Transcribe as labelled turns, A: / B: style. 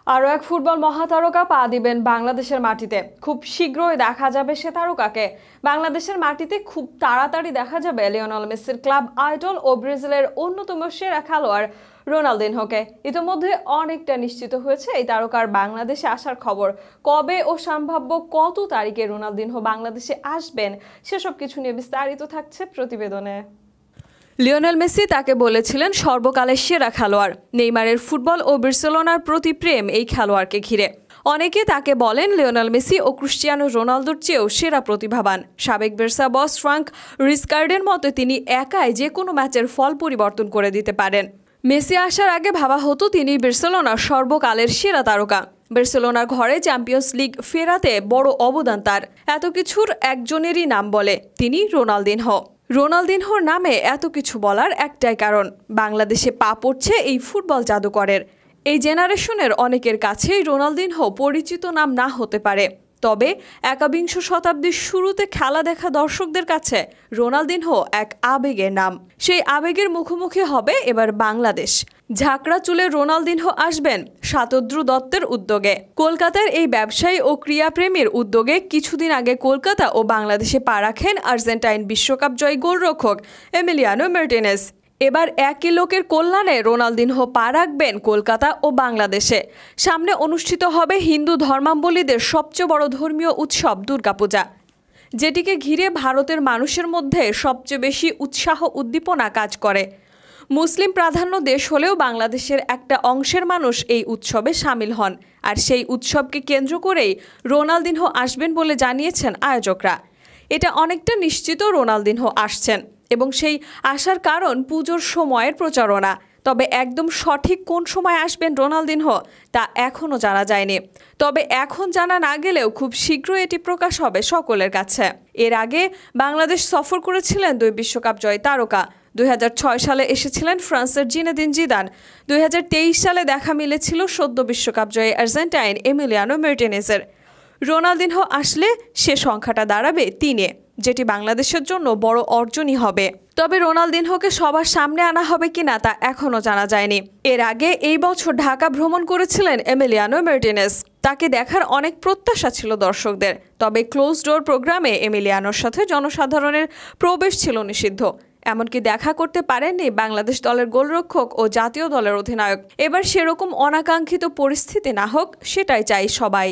A: আরও এক ফুটবল মহাতারকা পা দিবেন বাংলাদেশের মাটিতে। খুব শীঘ্রই দেখা যাবে সে তারকাকে। বাংলাদেশের মাটিতে খুব তাড়াতাড়ি দেখা যাবে লিওনেল মেসির ক্লাব আইডল ও ব্রাজিলের অন্যতম সেরা খেলোয়াড় রোনালদিনহোকে। ইতিমধ্যে অনেকটা নিশ্চিত হয়েছে এই তারকার বাংলাদেশে আসার খবর। কবে ও সম্ভাব্য কত তারিখে রোনালদিনহো বাংলাদেশে আসবেন সেসব কিছু নিয়ে বিস্তারিত থাকছে প্রতিবেদনে। লিওনেল মেসি তাকে বলেছিলেন সর্বকালের সেরা খেলোয়াড়। নেইমারের ফুটবল ও বার্সেলোনার প্রতি প্রেম এই খেলোয়াড়কে ঘিরে। অনেকে তাকে বলেন লিওনেল মেসি ও ক্রিস্টিয়ানো রোনালদোর চেয়েও সেরা প্রতিভাবান। সাবেক বার্সা বস ফ্রাঙ্ক রিকার্ডোর মতে তিনি একাই যে কোনো ম্যাচের ফল পরিবর্তন করে দিতে পারেন। মেসি আসার আগে ভাবা হতো তিনি বার্সেলোনার সর্বকালের সেরা তারকা। বার্সেলোনার ঘরে চ্যাম্পিয়ন্স লিগ ফেরাতে বড় অবদান তার। এত কিছুর একজনেরই নাম বলে, তিনি রোনালদিনহো। রোনালদিনহোর নামে এত কিছু বলার একটাই কারণ, বাংলাদেশে পা পড়ছে এই ফুটবল জাদুকরের। এই জেনারেশনের অনেকের কাছেই রোনালদিনহো পরিচিত নাম না হতে পারে, তবে একবিংশ শতাব্দীর শুরুতে খেলা দেখা দর্শকদের কাছে রোনালদিনহো এক আবেগের নাম। সেই আবেগের মুখোমুখি হবে এবার বাংলাদেশ। ঝাঁকড়া চুলে রোনালদিনহো আসবেন শতদ্রু দত্তের উদ্যোগে। কলকাতার এই ব্যবসায়ী ও ক্রীড়াপ্রেমীর উদ্যোগে কিছুদিন আগে কলকাতা ও বাংলাদেশে পা রাখেন আর্জেন্টাইন বিশ্বকাপ জয়ী গোলরক্ষক এমিলিয়ানো মার্টিনেজ। এবার একই লোকের কল্যাণে রোনালদিনহো পা রাখবেন কলকাতা ও বাংলাদেশে। সামনে অনুষ্ঠিত হবে হিন্দু ধর্মাবলম্বীদের সবচেয়ে বড় ধর্মীয় উৎসব দুর্গাপূজা, যেটিকে ঘিরে ভারতের মানুষের মধ্যে সবচেয়ে বেশি উৎসাহ উদ্দীপনা কাজ করে। মুসলিম প্রাধান্য দেশ হলেও বাংলাদেশের একটা অংশের মানুষ এই উৎসবে সামিল হন, আর সেই উৎসবকে কেন্দ্র করেই রোনালদিনহো আসবেন বলে জানিয়েছেন আয়োজকরা। এটা অনেকটা নিশ্চিত রোনালদিনহো আসছেন, এবং সেই আসার কারণ পুজোর সময়ের প্রচারণা। তবে একদম সঠিক কোন সময় আসবেন রোনালদিনহো তা এখনও জানা যায়নি। তবে এখন জানা না গেলেও খুব শীঘ্রই এটি প্রকাশ হবে সকলের কাছে। এর আগে বাংলাদেশ সফর করেছিলেন দুই বিশ্বকাপ জয়ী তারকা। 2006 সালে এসেছিলেন ফ্রান্সের জিনেদিন জিদান। 2023 সালে দেখা মিলেছিল সদ্য বিশ্বকাপ জয়ী আর্জেন্টাইন এমিলিয়ানো মার্টিনেজের। রোনালদিনহো আসলে সে সংখ্যাটা দাঁড়াবে 3-এ, যেটি বাংলাদেশের জন্য বড় অর্জনই হবে। তবে রোনালদিনহোকে সবার সামনে আনা হবে কিনা তা এখনও জানা যায়নি। এর আগে এই বছর ঢাকা ভ্রমণ করেছিলেন এমিলিয়ানো মার্টিনেজ। তাকে দেখার অনেক প্রত্যাশা ছিল দর্শকদের, তবে ক্লোজ ডোর প্রোগ্রামে এমিলিয়ানোর সাথে জনসাধারণের প্রবেশ ছিল নিষিদ্ধ। এমনকি দেখা করতে পারেননি বাংলাদেশ দলের গোলরক্ষক ও জাতীয় দলের অধিনায়ক। এবার সেরকম অনাকাঙ্ক্ষিত পরিস্থিতি না হোক, সেটাই চাই সবাই।